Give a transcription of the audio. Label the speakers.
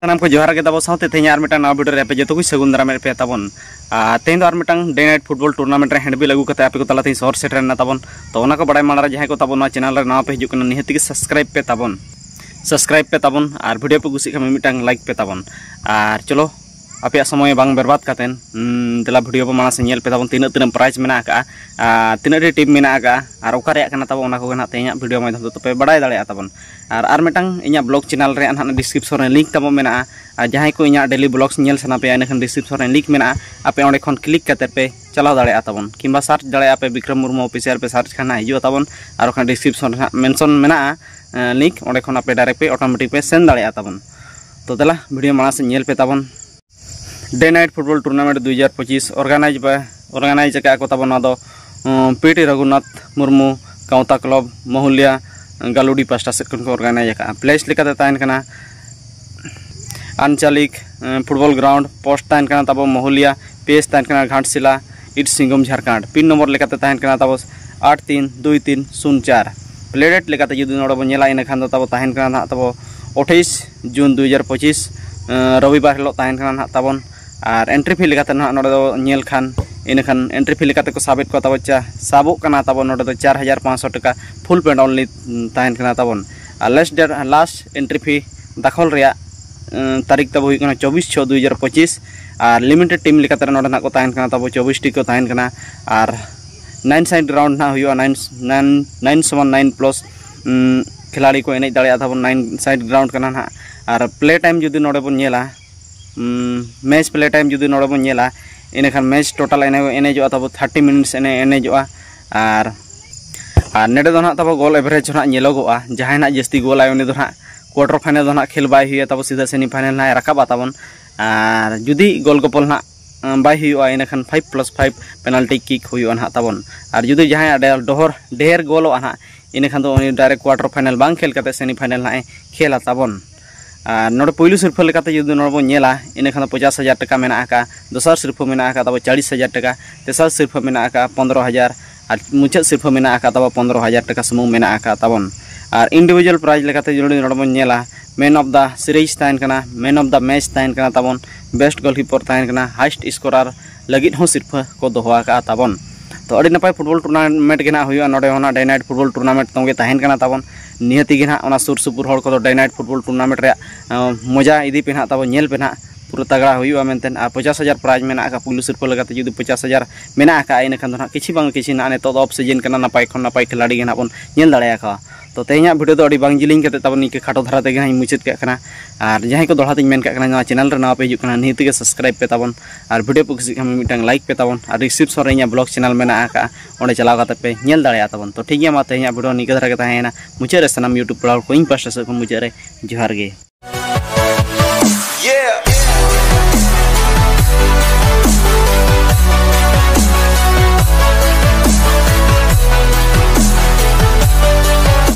Speaker 1: सानाम को जोहार के तब साथे तेज और मिटन नवा वीडियो रे पे जो कुछ सगुन दाराम पे तबन तेज और mitten day night football tournament रे हैंडबिल लगू करते आपे को तलाते सर सेटर ना तबन तो ओना को बड़ाई मानरा जहां को तबन चैनल रे नवा पे हिजुक निहति के सब्सक्राइब पे तबन और वीडियो पे कुछ मिटन लाइक पे तबन और चलो आपे समय बांग बर्बाद कातेन तेला वीडियो पे माना से नेल पे तबन तीन प्राइज मेना का तीन रे टीम मेना का और ओका रे कना तब ओना को ना तेया वीडियो माध्यम तो पे बड़ाई दाड़े तबन और मिटन इना ब्लॉग चैनल रे ना डिस्क्रिप्शन रे लिंक तब मेना जहां को इना डेली ब्लॉग्स नेल सना पे इनखान डिस्क्रिप्शन रे लिंक मेना आपे ओंडे खन क्लिक करते पे चलाव दाड़े तबन किंबा सर्च दाड़े आपे विक्रम मुर्मू ऑफिशियल पे सर्च खाना हिजु तबन और खान डिस्क्रिप्शन रे मेंशन मेना लिंक ओंडे खन आपे डायरेक्ट पे ऑटोमेटिक पे सेंड दाड़े तबन तो तेला वीडियो माना से नेल पे तबन day night football tournament 2025 organise का को तबन दो पीटी रघुनाथ मुर्मू काउता क्लब महुलिया गालुडी पास्टा से को ऑर्गेनाइज का प्लेस लेकाते ताइन कना आंचलिक फुटबॉल ग्राउंड पोस्ट ताइन कना तब महुलिया पेस ताइन कना घाटशिला इट सिंगम झारखंड पिन नंबर लेकाते ताइन कना तब 832304 प्लेडेट लेकाते जुदी नोड बन नेला इन खान तब ताइन कना तब 28 जून 2025 रविवार हिलो ताइन कना तबन और एंट्री फी लेकाते नोड नेल खान इनखान एंट्री फी लेकाते को साबित को तब साबो कना तब नोड 4500 टाका फुल पेड ओनली ताइन कना तबन और लास्ट एंट्री फी दाखल रिया तारीख तब हुई 24/6/2025 और लिमिटेड टीम लेकाते नोड ना को ताइन कना तब 24 टी को ताइन कना और 9 साइड राउंड ना हुआ 9 प्लस खिलाड़ी को एने दाड़े तब 9 साइड ग्राउंड कना ना और प्ले टाइम जुदी नोडे बन नेला मैच प्ले टाइम जुदी नोडे बन नेला इनखान मैच टोटल एनेजो तब 30 मिनट्स एनेजो और नेडे दो ना तब गोल एवरेज ना नेलोगोआ जहां ना जस्ती गोल आय उनी दो ना क्वार्टर फाइनल दो ना खेल बाय हुआ तब सीधा सेमी फाइनल ना रकाबा तबन और जुदी गोल गोपल ना बाय हुआ इनखान 5+5 पेनाल्टी किक हुआ ना तबन और जुदी जहां ढेर गोल ना इनखान तो डायरेक्ट क्वार्टर फाइनल बांग खेल करते सेमी फाइनल ना खेला तबन और नोड पहिलू सिरफा लेकाते जुदी नोड बन नेला इनखान 50,000 टाका मेना का दोसर सिरफा मेना का तब 40,000 टाका तेसर सिरफा मेना का 15,000 और मुचाद सिरफा मेना का तब 15,000 टाका समूह मेना का तबन और इंडिविजुअल प्राइज लेकाते जुदी नोड बन नेला मैन ऑफ द सीरीज ताइन कना मैन ऑफ द मैच ताइन कना तबन बेस्ट गोलकीपर ताइन कना हाइस्ट स्कोरर लगित हो सिरफा को दोहा का तबन तो अड़ी नपाय फुटबॉल टूर्नामेंट के ना हुआ नोडे होना डे नाइट फुटबॉल टूर्नामेंट तंगे ताहेन कना तबन निहति के ना सुर सुपुर हड़ को डे नाइट फुटबॉल टूर्नामेंट रे मजा इदी पे ना तब नेल पे ना पूरा तगड़ा हुआ मेनते 50,000 प्राइज मेना का पुलु सिरफा लगाते जुदी 50,000 मेना का इनखान तो ना किछि बांग किछि ना ने तो ऑफ सीजन कना नपाय खन नपाय खिलाड़ी के ना बन नेल दाड़े का तो तेहना वीडियो तो अड़ी बांग जिलिंग करते तब निके खाटो धारा ते गना मुचाद के कना और जहां को दोड़ा तिन मेन का चैनल रे नवा पे हिजुक कना निहति के सब्सक्राइब पे तबन और वीडियो पे कुछ मिटang लाइक पे तबन और डिस्क्रिप्शन रे इना ब्लॉग चैनल मेना का ओंडे चलाव करते पे नेल दाड़े तबन तो ठीक गया मा तेहना वीडियो निके धारा के ताहेना मुचाद रे सनाम यूट्यूब प्लाट को इन पास से मुचाद रे जोहार गे।